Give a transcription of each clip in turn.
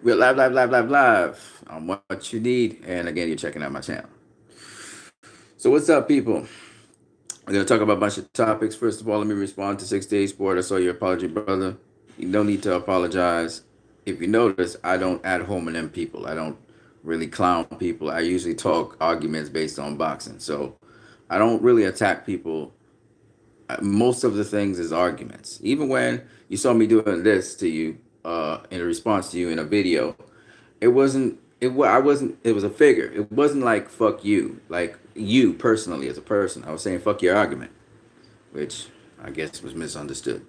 We're live on what you need. And again, you're checking out my channel. So what's up, people? We're gonna talk about a bunch of topics. First of all, let me respond to 6 Days Sport. I saw your apology, brother. You don't need to apologize. If you notice, I don't ad hominem people. I don't really clown people. I usually talk arguments based on boxing. So I don't really attack people. Most of the things is arguments. Even when you saw me doing this to you, in a response to you in a video, it wasn't. I wasn't. It was a figure. It wasn't like fuck you, like you personally as a person. I was saying fuck your argument, which I guess was misunderstood.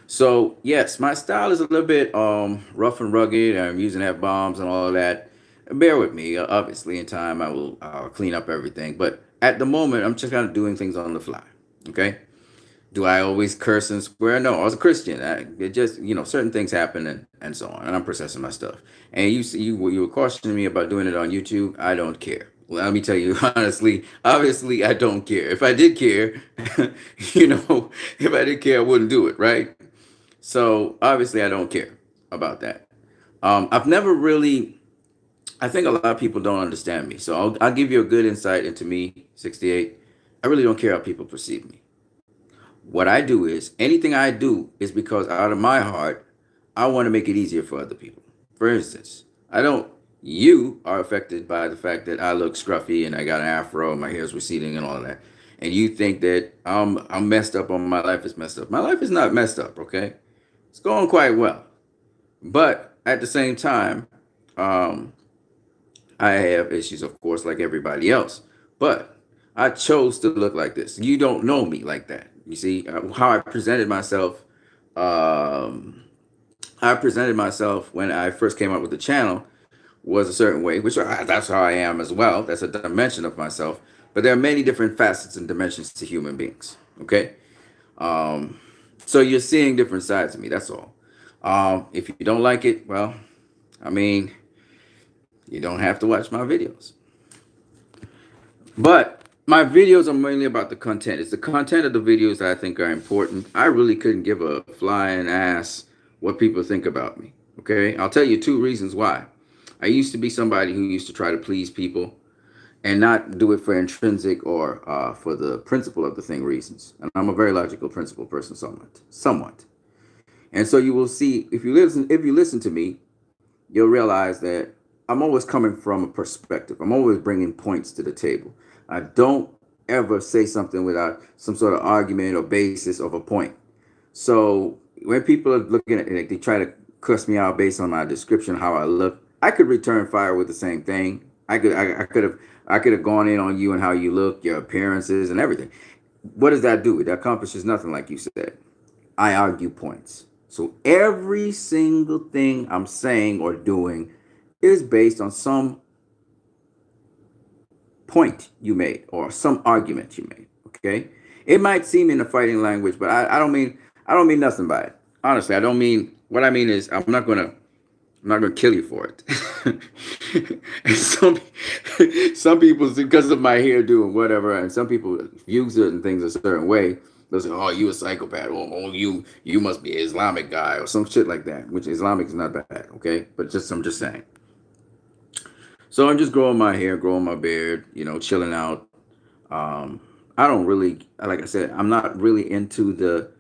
So yes, my style is a little bit rough and rugged. I'm using F bombs and all of that. Bear with me. Obviously, in time, I'll clean up everything. But at the moment, I'm just kind of doing things on the fly. Okay. Do I always curse and swear? No, I was a Christian. It just, certain things happen and so on. And I'm processing my stuff. And you were cautioning me about doing it on YouTube. I don't care. Let me tell you honestly, obviously, I don't care. If I did care, if I did care, I wouldn't do it, right? So obviously, I don't care about that. I've never really, I think a lot of people don't understand me. So I'll give you a good insight into me, 68. I really don't care how people perceive me. What I do is anything I do is because out of my heart, I want to make it easier for other people. For instance, I don't, you are affected by the fact that I look scruffy and I got an afro and my hair's receding and all of that. And you think that I'm messed up or my life is messed up. My life is not messed up, okay? It's going quite well. But at the same time, um, I have issues, of course, like everybody else. But I chose to look like this. You don't know me like that. You see how I presented myself. Um, I presented myself when I first came up with the channel was a certain way, that's how I am as well. That's a dimension of myself. But there are many different facets and dimensions to human beings. Okay, um, so you're seeing different sides of me. That's all. If you don't like it, well, I mean, you don't have to watch my videos. But my videos are mainly about the content. It's the content of the videos that I think are important. I really couldn't give a flying ass what people think about me. Okay, I'll tell you two reasons why. I used to be somebody who used to try to please people and not do it for intrinsic or for the principle of the thing reasons. And I'm a very logical principle person, somewhat. And so you will see if you listen to me, you'll realize that I'm always coming from a perspective. I'm always bringing points to the table. I don't ever say something without some sort of argument or basis of a point. So when people are looking at it, they try to cuss me out based on my description, how I look. I could return fire with the same thing. I could have gone in on you and how you look, your appearances, and everything. What does that do? It accomplishes nothing, like you said. I argue points. So every single thing I'm saying or doing is based on some point you made or some argument you made. Okay, it might seem in a fighting language, but I don't mean nothing by it. Honestly, I don't mean what I mean is I'm not gonna kill you for it. And some people, because of my hairdo and whatever, and some people view certain things a certain way. They'll say, "Oh, you a psychopath? Oh, you must be an Islamic guy or some shit like that." Which Islamic is not bad, okay? But I'm just saying. So I'm just growing my hair, growing my beard, chilling out. Um, I don't really, like I said, I'm not really into the,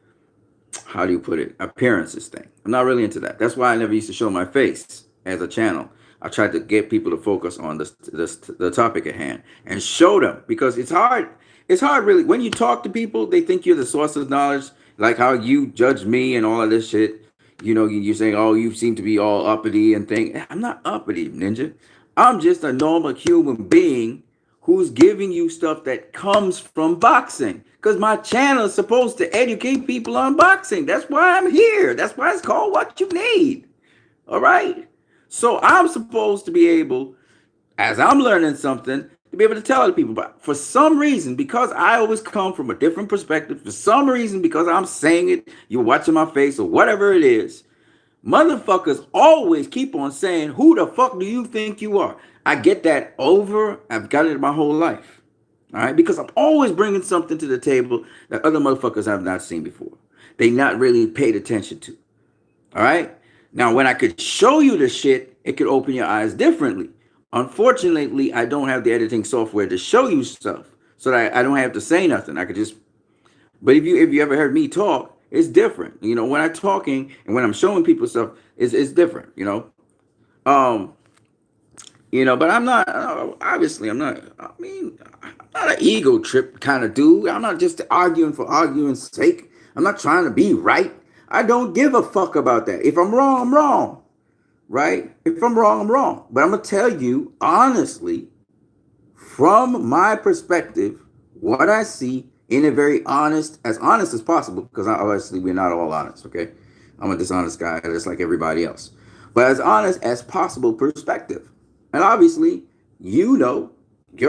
how do you put it, appearances thing. I'm not really into that. That's why I never used to show my face as a channel. I tried to get people to focus on the topic at hand and show them, because it's hard. It's hard, really. When you talk to people, they think you're the source of knowledge, like how you judge me and all of this shit. You're saying, "Oh, you seem to be all uppity and thing." I'm not uppity, ninja. I'm just a normal human being who's giving you stuff that comes from boxing. Because my channel is supposed to educate people on boxing. That's why I'm here. That's why it's called What You Need. All right? So I'm supposed to be able, as I'm learning something, to be able to tell other people. But for some reason, because I always come from a different perspective, for some reason, because I'm saying it, you're watching my face or whatever it is, motherfuckers always keep on saying, "Who the fuck do you think you are?" I get that over. I've got it my whole life. All right, because I'm always bringing something to the table that other motherfuckers have not seen before. They not really paid attention to. All right. Now, when I could show you the shit it could open your eyes differently. Unfortunately, I don't have the editing software to show you stuff, so that I don't have to say nothing. I could just. But if you ever heard me talk, it's different. When I'm talking and when I'm showing people stuff, it's different. Um, but I'm not. Obviously, I'm not. I mean, I'm not an ego trip kind of dude. I'm not just arguing for arguing's sake. I'm not trying to be right. I don't give a fuck about that. If I'm wrong, I'm wrong. Right? If I'm wrong, I'm wrong. But I'm gonna tell you honestly, from my perspective, what I see in a very as honest as possible, because obviously we're not all honest. Okay, I'm a dishonest guy, just like everybody else. But as honest as possible perspective. And obviously, you're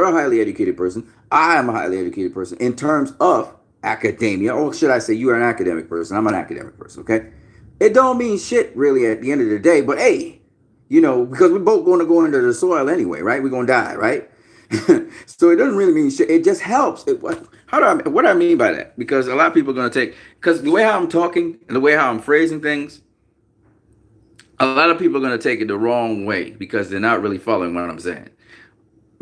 a highly educated person. I am a highly educated person in terms of academia. Or should I say you're an academic person? I'm an academic person, okay? It don't mean shit really at the end of the day, but hey, because we're both going to go into the soil anyway, right? We're going to die, right? So it doesn't really mean shit. It just helps. What do I mean by that? Because a lot of people are going to because the way how I'm talking and the way how I'm phrasing things, a lot of people are going to take it the wrong way because they're not really following what I'm saying.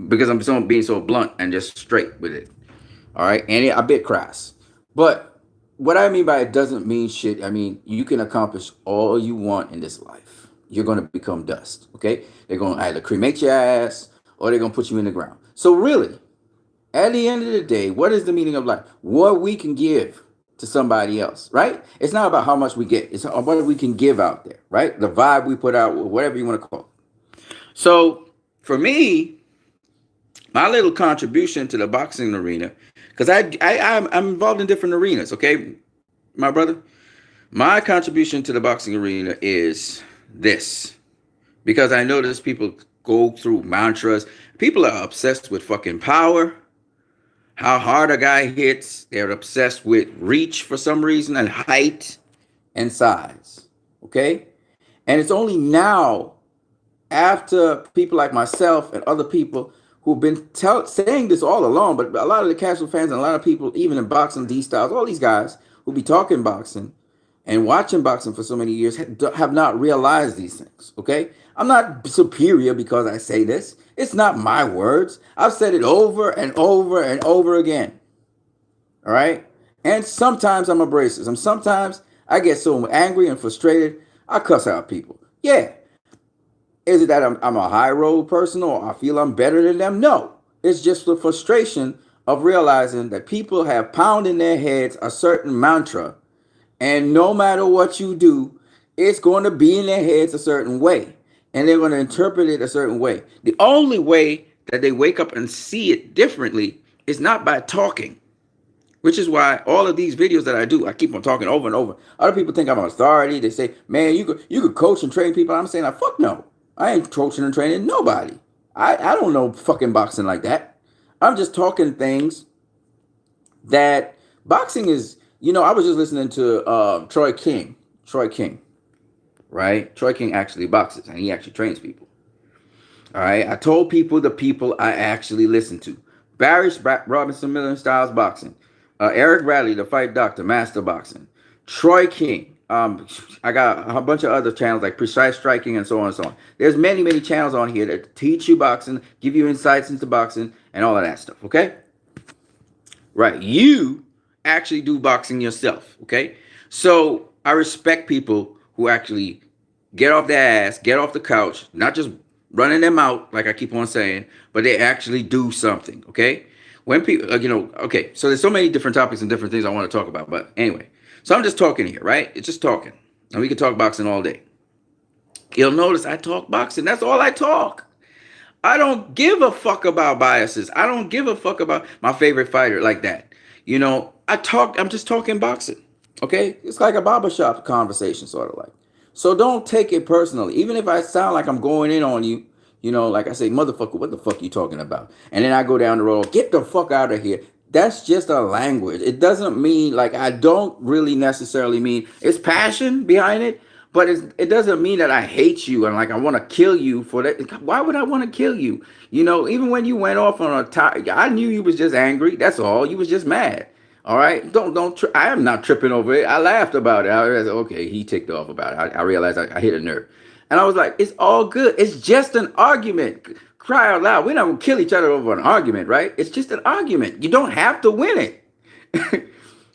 Because I'm being so blunt and just straight with it. All right. And a bit crass. But what I mean by it doesn't mean shit. I mean, you can accomplish all you want in this life. You're going to become dust. Okay. They're going to either cremate your ass or they're going to put you in the ground. So really, at the end of the day, what is the meaning of life? What we can give to somebody else, right? It's not about how much we get. It's what we can give out there, right? The vibe we put out, whatever you want to call it. So for me, my little contribution to the boxing arena, because I'm involved in different arenas, okay, my brother? My contribution to the boxing arena is this. Because I notice people go through mantras. People are obsessed with fucking power, how hard a guy hits. They're obsessed with reach for some reason and height and size, okay? And it's only now, after people like myself and other people who've been saying this all along, but a lot of the casual fans and a lot of people, even in boxing, D-Styles, all these guys who be talking boxing and watching boxing for so many years have not realized these things, okay? I'm not superior because I say this. It's not my words. I've said it over and over and over again, all right? And sometimes I'm abrasive. And sometimes I get so angry and frustrated, I cuss out people. Yeah. Is it that I'm a high road person or I feel I'm better than them? No. It's just the frustration of realizing that people have pounded in their heads a certain mantra, and no matter what you do, it's going to be in their heads a certain way, and they're going to interpret it a certain way. The only way that they wake up and see it differently is not by talking, which is why all of these videos that I do, I keep on talking over and over. Other people think I'm an authority. They say, man, you could coach and train people. I'm saying, fuck no. I ain't coaching and training nobody. I don't know fucking boxing like that. I'm just talking things that boxing is, I was just listening to Troy King, right? Troy King actually boxes and he actually trains people. All right. I told the people I actually listen to. Barry Robinson Miller Styles Boxing. Eric Bradley, the Fight Doctor, Master Boxing. Troy King. I got a bunch of other channels like Precise Striking and so on and so on. There's many, many channels on here that teach you boxing, give you insights into boxing and all of that stuff, okay? Right. You actually do boxing yourself, okay? So I respect people who actually get off their ass, get off the couch, not just running them out like I keep on saying, but they actually do something, okay? When people, okay, so there's so many different topics and different things I want to talk about, but anyway. So I'm just talking here, right? It's just talking. And we can talk boxing all day. You'll notice I talk boxing. That's all I talk. I don't give a fuck about biases. I don't give a fuck about my favorite fighter like that. I'm just talking boxing. Okay? It's like a barbershop conversation, sort of like. So don't take it personally. Even if I sound like I'm going in on you, like I say, motherfucker, what the fuck you talking about? And then I go down the road, get the fuck out of here. That's just a language. It doesn't mean, I don't really necessarily mean, it's passion behind it, but it doesn't mean that I hate you and I want to kill you for that. Why would I want to kill you? Even when you went off on a topic, I knew you was just angry. That's all. You was just mad. All right. I am not tripping over it. I laughed about it. I realized, okay, he ticked off about it. I realized I hit a nerve. And I was like, it's all good. It's just an argument. Cry out loud. We're not going to kill each other over an argument, right? It's just an argument. You don't have to win it.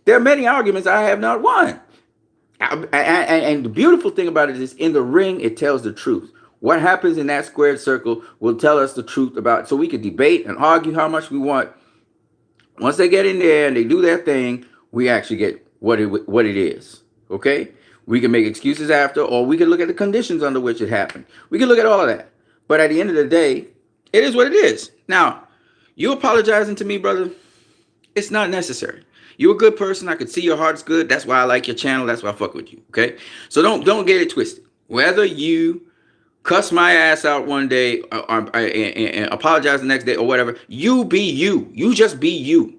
There are many arguments I have not won. And the beautiful thing about it is in the ring, it tells the truth. What happens in that squared circle will tell us the truth about it. So we can debate and argue how much we want. Once they get in there and they do their thing, we actually get what it is. Okay? We can make excuses after, or we can look at the conditions under which it happened. We can look at all of that. But at the end of the day, it is what it is. Now, you apologizing to me, brother, it's not necessary. You're a good person. I could see your heart's good. That's why I like your channel. That's why I fuck with you. Okay? So don't get it twisted. Whether you cuss my ass out one day and apologize the next day or whatever, you be you. You just be you.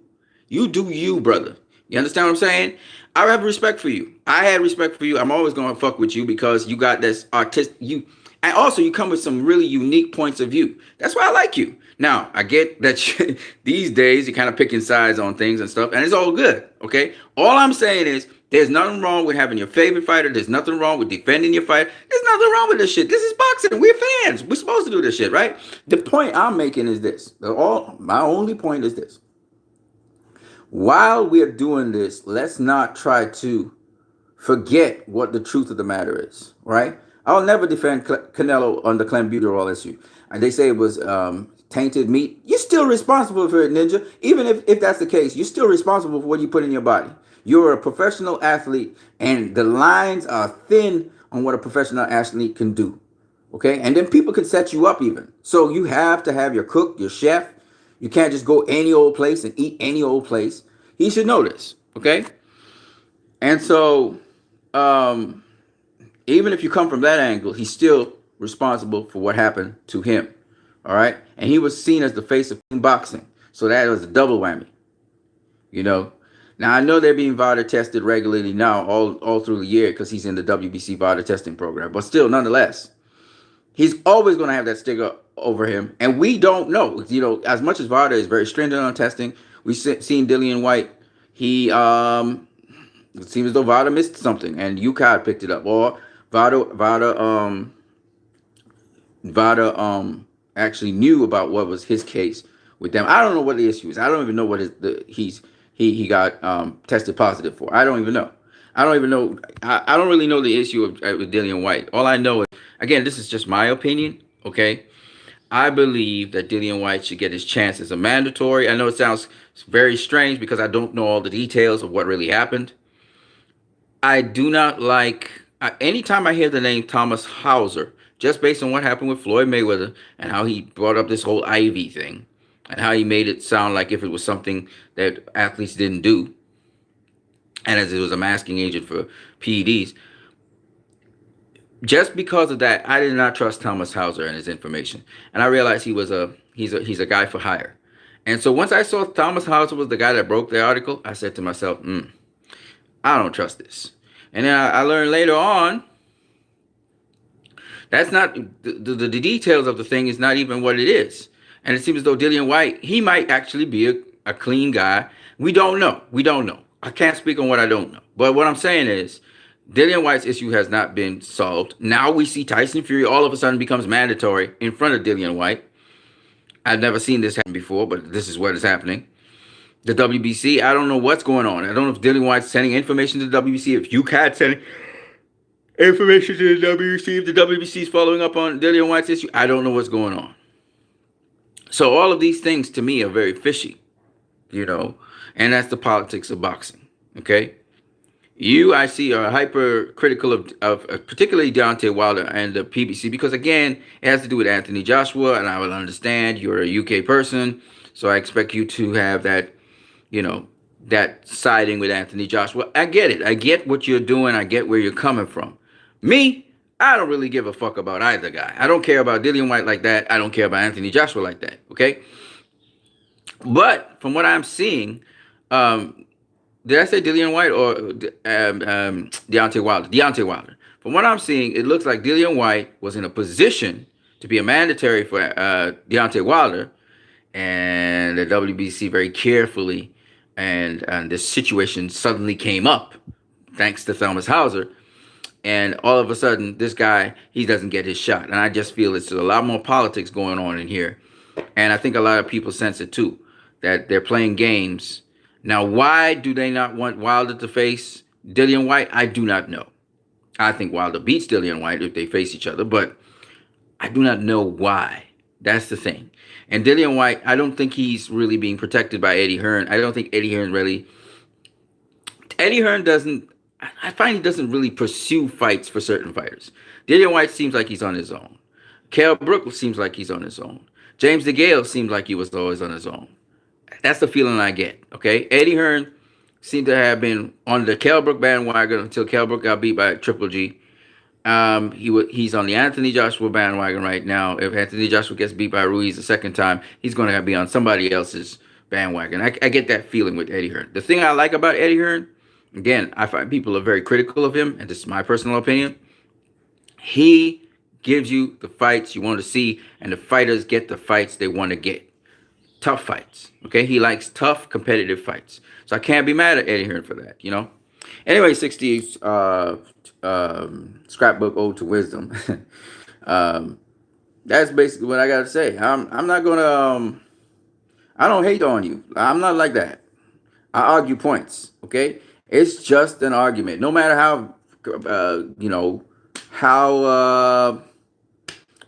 You do you, brother. You understand what I'm saying? I have respect for you. I had respect for you. I'm always going to fuck with you because you got this artistic, and also you come with some really unique points of view. That's why I like you. Now, I get that these days you're kind of picking sides on things and stuff, and it's all good, okay? All I'm saying is there's nothing wrong with having your favorite fighter. There's nothing wrong with defending your fight. There's nothing wrong with this shit. This is boxing. We're fans. We're supposed to do this shit, right? The point I'm making is this. My only point is this. While we're doing this, let's not try to forget what the truth of the matter is, right? I'll never defend Canelo under clenbuterol issue. And they say it was tainted meat. You're still responsible for it, Ninja. Even if that's the case, you're still responsible for what you put in your body. You're a professional athlete, and the lines are thin on what a professional athlete can do, okay? And then people can set you up even. So you have to have your cook, your chef. You can't just go any old place and eat any old place. He should know this, okay? And so even if you come from that angle, he's still responsible for what happened to him, all right? And he was seen as the face of boxing, so that was a double whammy, you know? Now, I know they're being VADA tested regularly now all through the year because he's in the WBC VADA testing program, but still, nonetheless, he's always going to have that sticker over him, and we don't know. You know, as much as VADA is very stringent on testing, we've seen Dillian White. He it seems as though VADA missed something, and UCAD picked it up, or VADA actually knew about what was his case with them. I don't know what the issue is. I don't even know what he got tested positive for. I don't even know. I don't even know. I don't really know the issue with Dillian White. All I know is, again, this is just my opinion, okay? I believe that Dillian White should get his chance as a mandatory. I know it sounds very strange because I don't know all the details of what really happened. I do not like, anytime I hear the name Thomas Hauser, just based on what happened with Floyd Mayweather and how he brought up this whole IV thing and how he made it sound like if it was something that athletes didn't do, and as it was a masking agent for PEDs, just because of that, I did not trust Thomas Hauser and his information. And I realized he's a guy for hire. And so once I saw Thomas Hauser was the guy that broke the article, I said to myself, I don't trust this. And then I learned later on, that's not, the details of the thing is not even what it is. And it seems as though Dillian White, he might actually be a clean guy. We don't know. I can't speak on what I don't know. But what I'm saying is, Dillian White's issue has not been solved. Now we see Tyson Fury all of a sudden becomes mandatory in front of Dillian White. I've never seen this happen before, but this is what is happening. The WBC, I don't know what's going on. I don't know if Dillian White's sending information to the WBC, if UCAD's sending information to the WBC, if the WBC is following up on Dillian White's issue. I don't know what's going on. So all of these things to me are very fishy, you know, and that's the politics of boxing, okay? You, I see, are hypercritical of particularly Deontay Wilder and the PBC because, again, it has to do with Anthony Joshua, and I will understand you're a UK person, so I expect you to have that, you know, that siding with Anthony Joshua. I get it. I get what you're doing. I get where you're coming from. Me, I don't really give a fuck about either guy. I don't care about Dillian White like that. I don't care about Anthony Joshua like that, okay? But from what I'm seeing, did I say Dillian White or Deontay Wilder? Deontay Wilder. From what I'm seeing, it looks like Dillian White was in a position to be a mandatory for Deontay Wilder, and the WBC very carefully, and this situation suddenly came up, thanks to Thomas Hauser, and all of a sudden this guy, he doesn't get his shot. And I just feel it's a lot more politics going on in here, and I think a lot of people sense it too, that they're playing games. Now, why do they not want Wilder to face Dillian White? I do not know. I think Wilder beats Dillian White if they face each other, but I do not know why. That's the thing. And Dillian White, I don't think he's really being protected by Eddie Hearn. I don't think Eddie Hearn really. Eddie Hearn doesn't. I find he doesn't really pursue fights for certain fighters. Dillian White seems like he's on his own. Kell Brook seems like he's on his own. James DeGale seemed like he was always on his own. That's the feeling I get. Okay, Eddie Hearn seemed to have been on the Kell Brook bandwagon until Kell Brook got beat by Triple G. He's on the Anthony Joshua bandwagon right now. If Anthony Joshua gets beat by Ruiz the second time, he's going to be on somebody else's bandwagon. I get that feeling with Eddie Hearn. The thing I like about Eddie Hearn, again, I find people are very critical of him, and this is my personal opinion. He gives you the fights you want to see, and the fighters get the fights they want to get. Tough fights. Okay, he likes tough, competitive fights. So I can't be mad at Eddie Hearn for that. Anyway, 60 scrapbook ode to wisdom. That's basically what I gotta say. I'm not gonna I don't hate on you. I'm not like that. I argue points. Okay, it's just an argument. No matter how how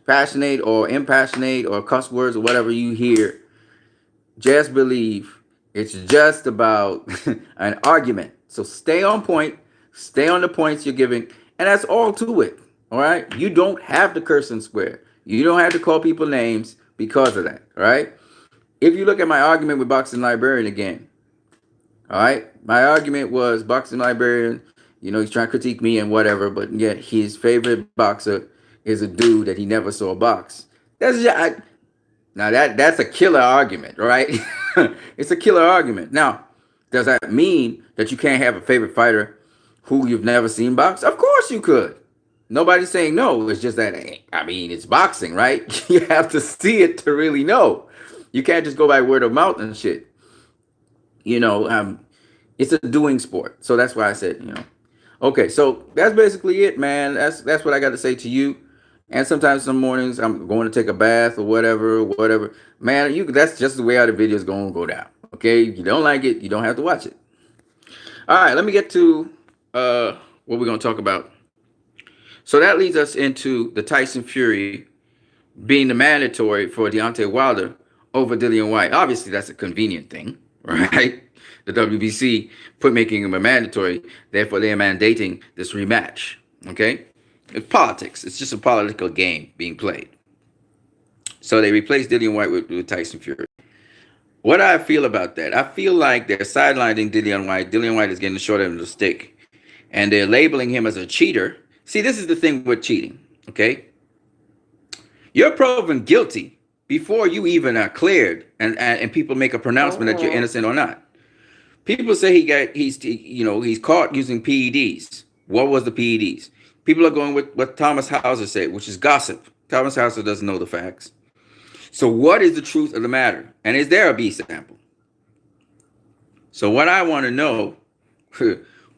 passionate or impassionate or cuss words or whatever you hear, just believe it's just about an argument. So stay on point, stay on the points you're giving, and that's all to it. All right? You don't have to curse and swear. You don't have to call people names because of that. All right? If you look at my argument with Boxing Librarian again, all right? My argument was Boxing Librarian, he's trying to critique me and whatever, but yet his favorite boxer is a dude that he never saw box. Now that's a killer argument, right? It's a killer argument. Now, does that mean that you can't have a favorite fighter who you've never seen box? Of course you could. Nobody's saying no. It's just that, it's boxing, right? You have to see it to really know. You can't just go by word of mouth and shit. It's a doing sport. So that's why I said, Okay, so that's basically it, man. That's what I got to say to you. And sometimes some mornings I'm going to take a bath or whatever. Man, that's just the way how the video is going to go down. Okay, if you don't like it, you don't have to watch it. All right, let me get to what we're going to talk about. So that leads us into the Tyson Fury being the mandatory for Deontay Wilder over Dillian White. Obviously, that's a convenient thing, right? The WBC making him a mandatory. Therefore, they're mandating this rematch. Okay, it's politics. It's just a political game being played. So they replaced Dillian White with Tyson Fury. What I feel about that, I feel like they're sidelining Dillian White. Dillian White is getting the short end of the stick, and they're labeling him as a cheater. See, this is the thing with cheating. Okay, you're proven guilty before you even are cleared, and people make a pronouncement that you're innocent or not. People say he's caught using PEDs. What was the PEDs? People are going with what Thomas Hauser said, which is gossip. Thomas Hauser doesn't know the facts. So what is the truth of the matter? And is there a B sample? So what I want to know,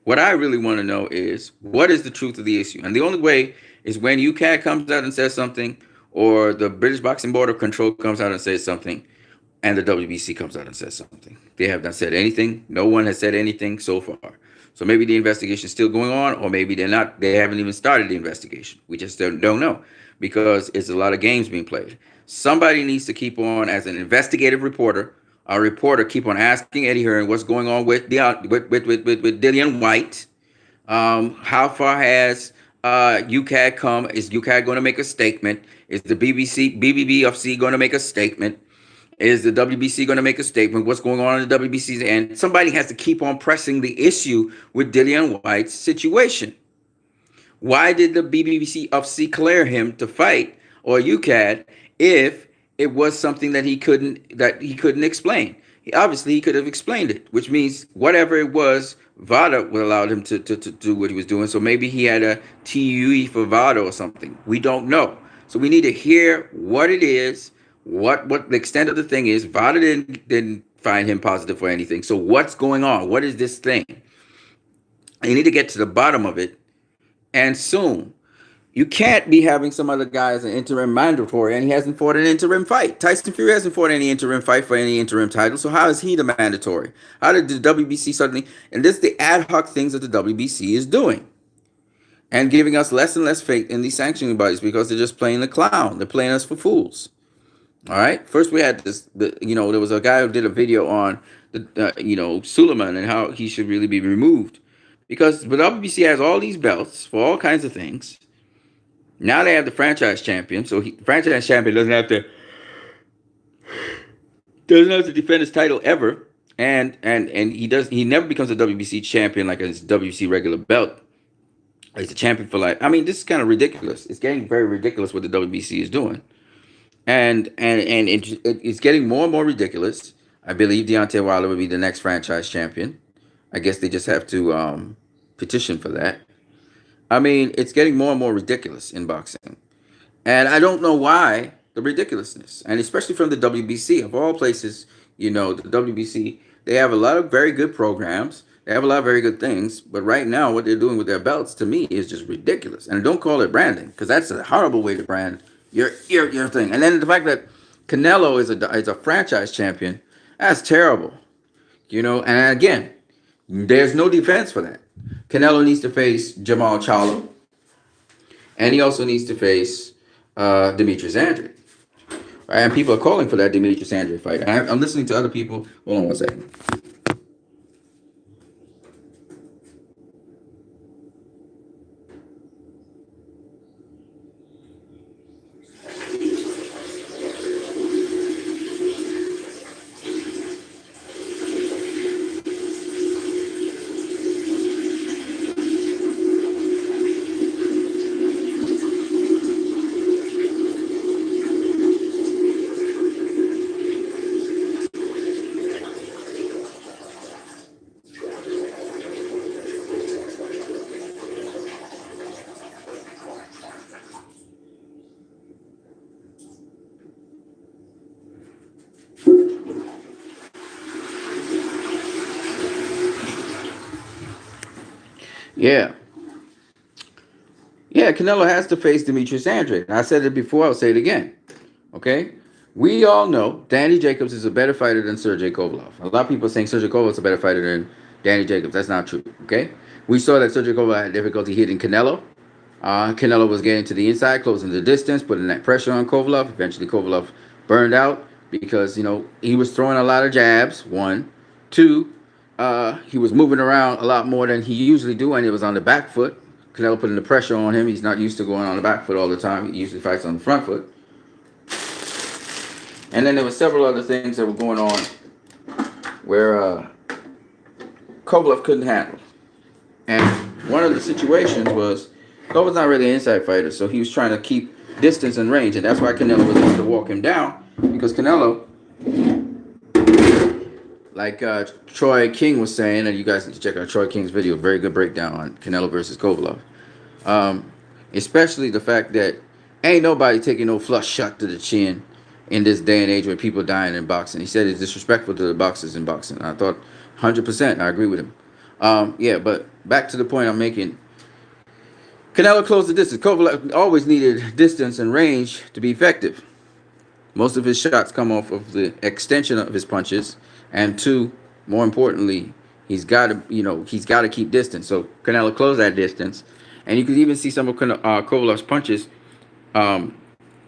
what I really want to know is, what is the truth of the issue? And the only way is when UCAD comes out and says something, or the British Boxing Board of Control comes out and says something, and the WBC comes out and says something. They have not said anything. No one has said anything so far. So maybe the investigation is still going on, or maybe they're not. They haven't even started the investigation. We just don't know, because it's a lot of games being played. Somebody needs to keep on, as an investigative reporter, keep on asking Eddie Hearn what's going on with Dillian White. How far has UCAD come? Is UCAD going to make a statement? Is the BBBFC going to make a statement? Is the WBC going to make a statement? What's going on in the WBC's end? Somebody has to keep on pressing the issue with Dillian White's situation. Why did the BBBCFC clear him to fight, or UCAD, if it was something that he couldn't explain? He could have explained it, which means whatever it was, VADA would allow him to do what he was doing. So maybe he had a TUE for VADA or something. We don't know. So we need to hear what it is, what the extent of the thing is. VADA didn't find him positive for anything. So what's going on? What is this thing? You need to get to the bottom of it. and soon. You can't be having some other guy as an interim mandatory, and he hasn't fought an interim fight. Tyson Fury hasn't fought any interim fight for any interim title, so how is he the mandatory? How did the WBC suddenly? And this is the ad hoc things that the WBC is doing, and giving us less and less faith in these sanctioning bodies because they're just playing the clown. They're playing us for fools. All right. First, we had this. There was a guy who did a video on Suleiman and how he should really be removed because the WBC has all these belts for all kinds of things. Now they have the franchise champion, so the franchise champion doesn't have to defend his title ever, and he never becomes a WBC champion like a WBC regular belt. He's a champion for life. I mean, this is kind of ridiculous. It's getting very ridiculous what the WBC is doing, and it's getting more and more ridiculous. I believe Deontay Wilder will be the next franchise champion. I guess they just have to petition for that. I mean, it's getting more and more ridiculous in boxing. And I don't know why the ridiculousness. And especially from the WBC, of all places, the WBC, they have a lot of very good programs. They have a lot of very good things. But right now, what they're doing with their belts, to me, is just ridiculous. And don't call it branding, because that's a horrible way to brand your thing. And then the fact that Canelo is a franchise champion, that's terrible. And again, there's no defense for that. Canelo needs to face Jamal Charlo, and he also needs to face Demetrius Andrade. Right? And people are calling for that Demetrius Andrade fight. I'm listening to other people. Hold on one second. Yeah. Yeah, Canelo has to face Demetrius Andrade. I said it before, I'll say it again. Okay? We all know Danny Jacobs is a better fighter than Sergey Kovalev. A lot of people are saying Sergey Kovalev is a better fighter than Danny Jacobs. That's not true. Okay? We saw that Sergey Kovalev had difficulty hitting Canelo. Canelo was getting to the inside, closing the distance, putting that pressure on Kovalev. Eventually, Kovalev burned out because, he was throwing a lot of jabs, one. Two, he was moving around a lot more than he usually do, and it was on the back foot. Canelo putting the pressure on him. He's not used to going on the back foot all the time. He usually fights on the front foot. And then there were several other things that were going on where Kovalev couldn't handle. And one of the situations was Kovalev's not really an inside fighter, so he was trying to keep distance and range, and that's why Canelo was able to walk him down, because Canelo, like Troy King was saying, and you guys need to check out Troy King's video, very good breakdown on Canelo versus Kovalev. Especially the fact that ain't nobody taking no flush shot to the chin in this day and age where people dying in boxing. He said it's disrespectful to the boxers in boxing. I thought 100%, I agree with him. But back to the point I'm making. Canelo closed the distance. Kovalev always needed distance and range to be effective. Most of his shots come off of the extension of his punches. And two, more importantly, he's got to keep distance. So Canelo closed that distance, and you could even see some of Kovalev's punches.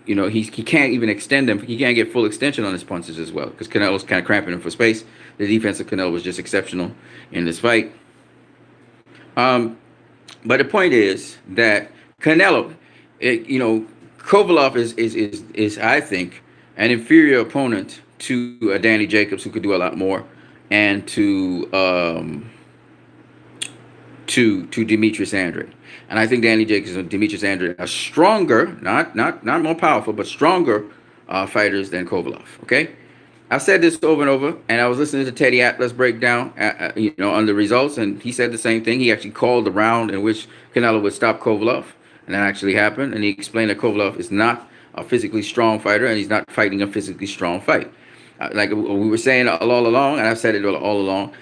He can't even extend them. He can't get full extension on his punches as well, because Canelo's kind of cramping him for space. The defense of Canelo was just exceptional in this fight. But the point is that Canelo, Kovalev is I think an inferior opponent to Danny Jacobs, who could do a lot more, and to Demetrius Andrade. And I think Danny Jacobs and Demetrius Andrade are stronger, not more powerful, but stronger fighters than Kovalev. Okay, I've said this over and over, and I was listening to Teddy Atlas break down, on the results, and he said the same thing. He actually called the round in which Canelo would stop Kovalev, and that actually happened. And he explained that Kovalev is not a physically strong fighter, and he's not fighting a physically strong fight. Like we were saying all along, and I've said it all along,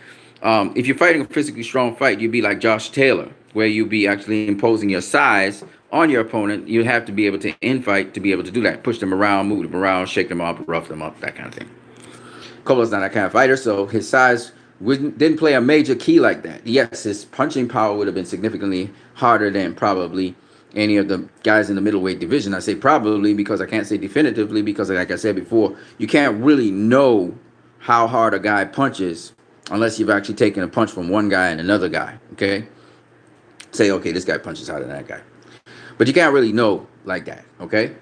if you're fighting a physically strong fight, you'd be like Josh Taylor, where you be actually imposing your size on your opponent. You have to be able to infight to be able to do that. Push them around, move them around, shake them up, rough them up, that kind of thing. Cover's not that kind of fighter, so his size didn't play a major key like that. Yes, his punching power would have been significantly harder than probably any of the guys in the middleweight division. I say probably because I can't say definitively because, like I said before, you can't really know how hard a guy punches unless you've actually taken a punch from one guy and another guy, okay? Say, okay, this guy punches harder than that guy. But you can't really know like that, okay?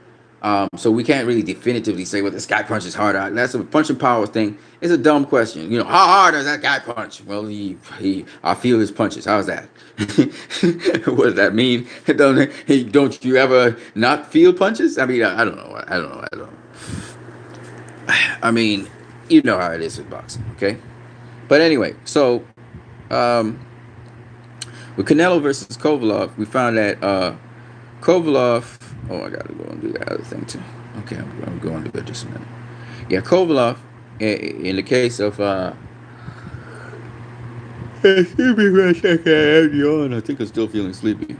So we can't really definitively say, well, this guy punches harder. That's a punching power thing. It's a dumb question. You know, how hard does that guy punch? Well, I feel his punches. How's that? What does that mean? Don't you ever not feel punches? I mean, I don't know. I mean, you know how it is with boxing, okay? But anyway, so with Canelo versus Kovalev, we found that Kovalev. Oh, I gotta go and do that other thing too. Okay, I'm going to do it just a minute. Yeah, Kovalev. In the case of excuse me for a second, I yawn. I think I'm still feeling sleepy.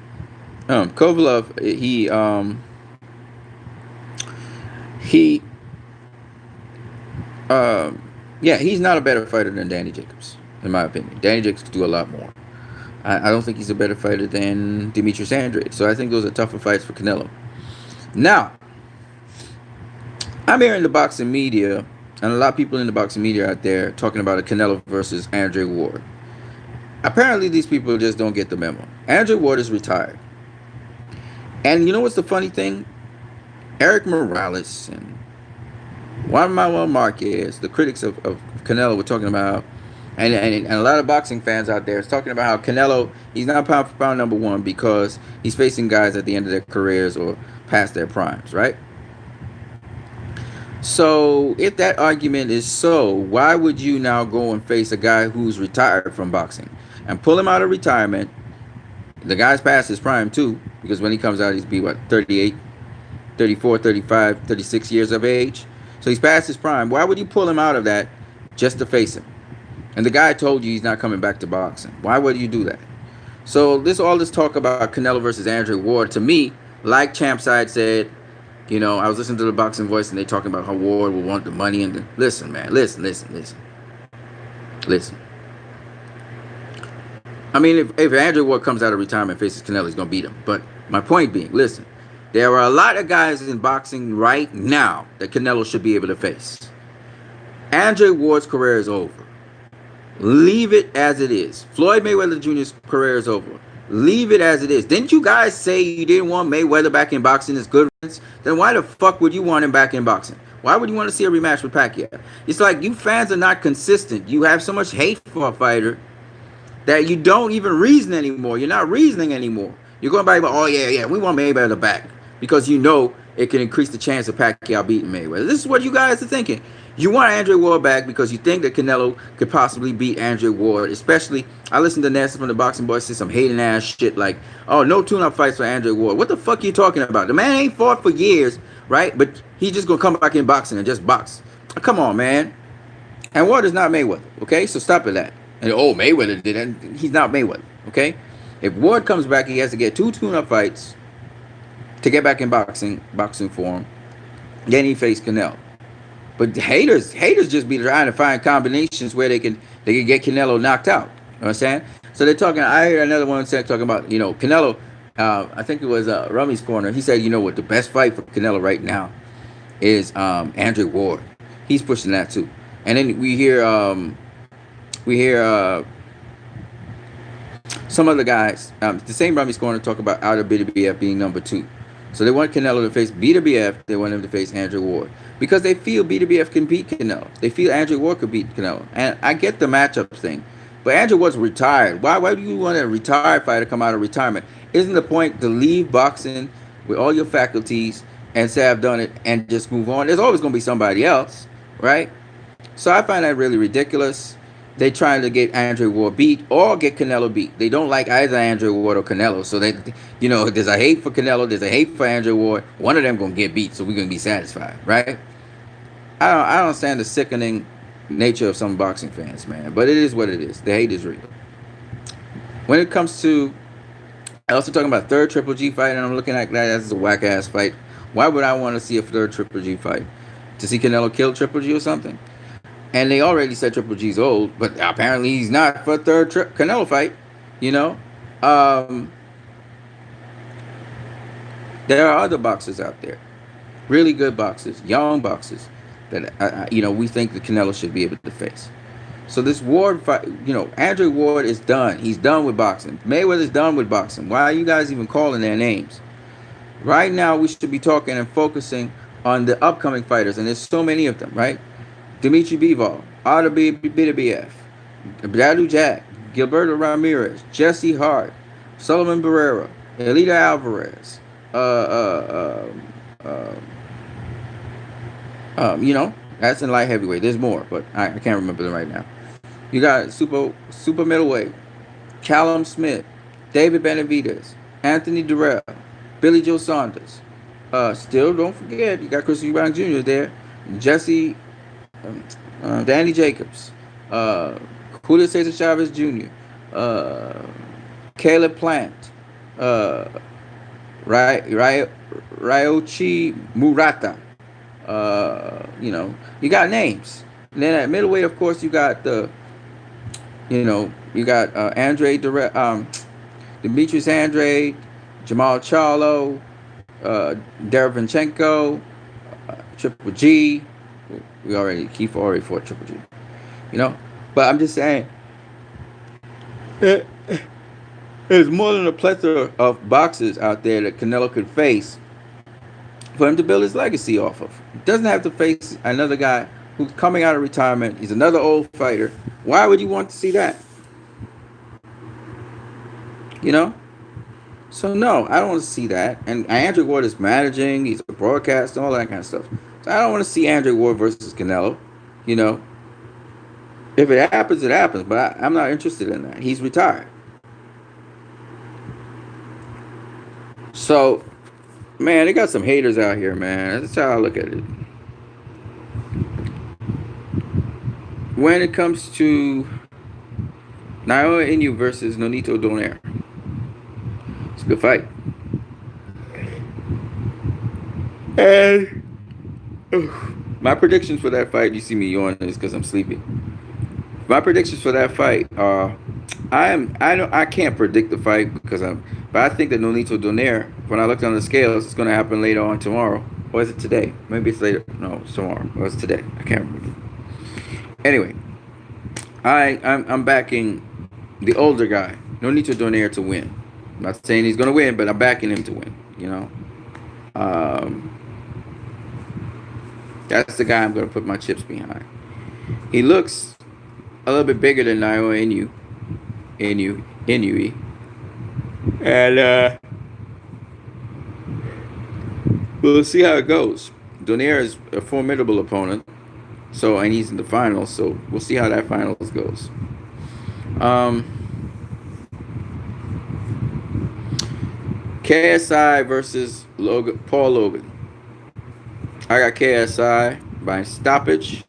Kovalev, yeah, he's not a better fighter than Danny Jacobs, in my opinion. Danny Jacobs could do a lot more. I don't think he's a better fighter than Demetrius Andrade. So I think those are tougher fights for Canelo. Now, I'm hearing the boxing media, and a lot of people in the boxing media out there talking about a Canelo versus Andre Ward. Apparently, these people just don't get the memo. Andre Ward is retired. And you know what's the funny thing? Eric Morales and Juan Manuel Marquez, the critics of Canelo, were talking about, and a lot of boxing fans out there is talking about how Canelo, he's not pound for pound number one because he's facing guys at the end of their careers or past their primes, right? So if that argument is so, why would you now go and face a guy who's retired from boxing and pull him out of retirement? The guy's past his prime too, because when he comes out, he's be what, 38, 34, 35, 36 years of age. So he's past his prime. Why would you pull him out of that just to face him? And the guy told you he's not coming back to boxing. Why would you do that? So all this talk about Canelo versus Andre Ward, to me, like Champside said, you know, I was listening to the Boxing Voice and they talking about how Ward will want the money and listen, man, listen. I mean, if Andre Ward comes out of retirement and faces Canelo, he's gonna beat him. But my point being, listen, there are a lot of guys in boxing right now that Canelo should be able to face. Andre Ward's career is over. Leave it as it is. Floyd Mayweather Jr.'s career is over. Leave it as it is. Didn't you guys say you didn't want Mayweather back in boxing as good? Then why the fuck would you want him back in boxing? Why would you want to see a rematch with Pacquiao? It's like you fans are not consistent. You have so much hate for a fighter that you don't even reason anymore. You're not reasoning anymore. You're going by, oh yeah, we want Mayweather back because you know it can increase the chance of Pacquiao beating Mayweather. This is what you guys are thinking. You want Andre Ward back because you think that Canelo could possibly beat Andre Ward. Especially, I listened to Nancy from the Boxing Boys say some hating ass shit like, oh, no tune-up fights for Andre Ward. What the fuck are you talking about? The man ain't fought for years, right? But he's just going to come back in boxing and just box. Come on, man. And Ward is not Mayweather, okay? So stop at that. And, Mayweather did that. He's not Mayweather, okay? If Ward comes back, he has to get 2 tune-up fights to get back in boxing form. Then he faced Canelo. But haters just be trying to find combinations where they can get Canelo knocked out. You know what I'm saying? So they're talking. I heard another one talking about, you know, Canelo. I think it was Rummy's Corner. He said, you know what, the best fight for Canelo right now is Andre Ward. He's pushing that too. And then we hear some other guys, the same Rummy's Corner, talk about out of BWF being number 2. So they want Canelo to face BWF. They want him to face Andre Ward because they feel BWF can beat Canelo. They feel Andre Ward could beat Canelo. And I get the matchup thing, but Andre Ward's retired. Why do you want a retired fighter to come out of retirement? Isn't the point to leave boxing with all your faculties and say I've done it and just move on? There's always going to be somebody else, right? So I find that really ridiculous. They trying to get Andre Ward beat or get Canelo beat. They don't like either Andre Ward or Canelo. So they, you know, there's a hate for Canelo. There's a hate for Andre Ward. One of them gonna get beat, so we're gonna be satisfied, right? I don't understand the sickening nature of some boxing fans, man. But it is what it is. The hate is real. When it comes to I also talking about third Triple G fight, and I'm looking at that as a whack ass fight. Why would I want to see a third Triple G fight? To see Canelo kill Triple G or something? And they already said Triple G's old, but apparently he's not for a third Canelo fight. You know, um, there are other boxers out there, really good boxers, young boxers that we think that Canelo should be able to face. So this Ward fight, Andre Ward is done. He's done with boxing. Mayweather's done with boxing. Why are you guys even calling their names? Right now, we should be talking and focusing on the upcoming fighters, and there's so many of them, right? Dimitri Bivol, Artur Beterbiev, Badou Jack, Gilberto Ramirez, Jesse Hart, Solomon Barrera, Elita Alvarez, uh, that's in light heavyweight. There's more, but I can't remember them right now. You got super middleweight, Callum Smith, David Benavidez, Anthony Durrell, Billy Joe Saunders. Still, don't forget, you got Chris Eubank Jr. there, Jesse, Danny Jacobs, Julio Cesar Chavez Jr., Caleb Plant, Ryochi Murata. You got names. And then at middleweight, of course, you got Andre Demetrius Andrade, Jamal Charlo, Derevchenko, Triple G. Keith already fought Triple G. But I'm just saying, there's more than a plethora of boxers out there that Canelo could face for him to build his legacy off of. He doesn't have to face another guy who's coming out of retirement. He's another old fighter. Why would you want to see that? So no, I don't want to see that. And Andre Ward is managing. He's a broadcaster, all that kind of stuff. So I don't want to see Andre Ward versus Canelo. If it happens, it happens. But I'm not interested in that. He's retired. So, man, they got some haters out here, man. That's how I look at it. When it comes to Naoya Inoue versus Nonito Donaire, it's a good fight. And my predictions for that fight, you see me yawning, is because I'm sleepy. My predictions for that fight are, I can't predict the fight but I think that Nonito Donaire, when I looked on the scales, it's going to happen later on tomorrow. Or is it today? Maybe it's later. No, it's tomorrow. Or it's today. I can't remember. Anyway, I'm backing the older guy, Nonito Donaire, to win. I'm not saying he's going to win, but I'm backing him to win. That's the guy I'm going to put my chips behind. He looks a little bit bigger than Naoya Inoue. And we'll see how it goes. Donaire is a formidable opponent, and he's in the finals, so we'll see how that finals goes. KSI versus Paul Logan. I got KSI by stoppage.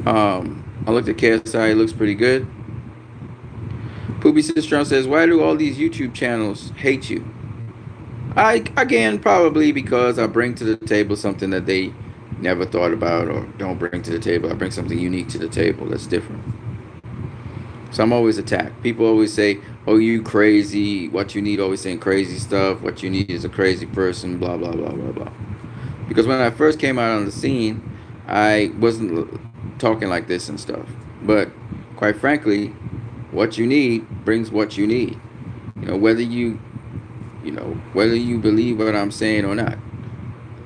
I looked at KSI, it looks pretty good. Poopy Sister says, why do all these YouTube channels hate you? Again, probably because I bring to the table something that they never thought about or don't bring to the table. I bring something unique to the table that's different. So I'm always attacked. People always say, oh, you crazy. What you need, always saying crazy stuff. What you need is a crazy person, blah, blah, blah, blah, blah. Because when I first came out on the scene, I wasn't talking like this and stuff. But quite frankly, what you need brings what you need. Whether you believe what I'm saying or not.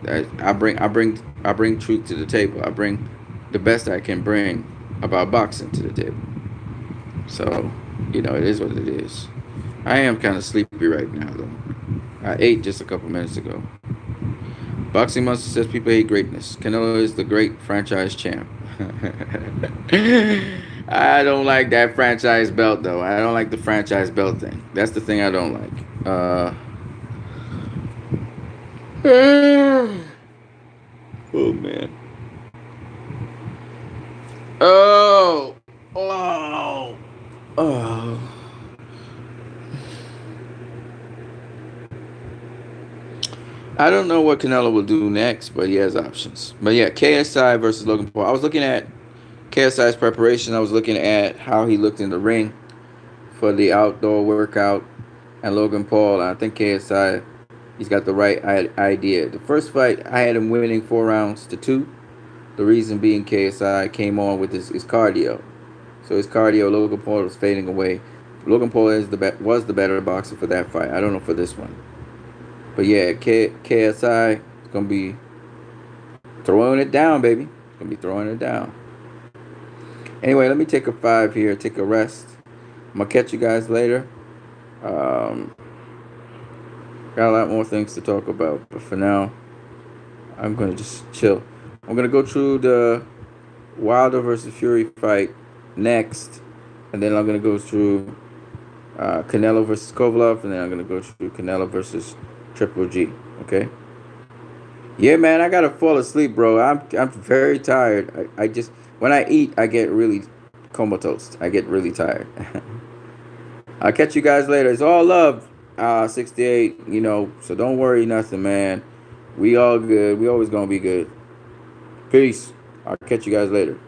I bring truth to the table. I bring the best I can bring about boxing to the table. So, it is what it is. I am kind of sleepy right now, though. I ate just a couple minutes ago. Boxing Monster says people hate greatness. Canelo is the great franchise champ. I don't like that franchise belt, though. I don't like the franchise belt thing. That's the thing I don't like. Oh, man. Oh. I don't know what Canelo will do next, but he has options. But yeah, KSI versus Logan Paul. I was looking at KSI's preparation. I was looking at how he looked in the ring for the outdoor workout, and Logan Paul. And I think KSI, he's got the right idea. The first fight, I had him winning 4 rounds to 2. The reason being KSI came on with his cardio. So his cardio, Logan Paul was fading away. Logan Paul was the better boxer for that fight. I don't know for this one. But yeah, KSI is going to be throwing it down, baby. Going to be throwing it down. Anyway, let me take a 5 here, take a rest. I'm going to catch you guys later. Um, got a lot more things to talk about. But for now, I'm going to just chill. I'm going to go through the Wilder versus Fury fight next. And then I'm going to go through Canelo versus Kovalev. And then I'm going to go through Canelo versus Triple G. Okay? Yeah, man, I got to fall asleep, bro. I'm very tired. I just, when I eat, I get really comatose. I get really tired. I'll catch you guys later. It's all love, 68, so don't worry nothing, man. We all good. We always going to be good. Peace. I'll catch you guys later.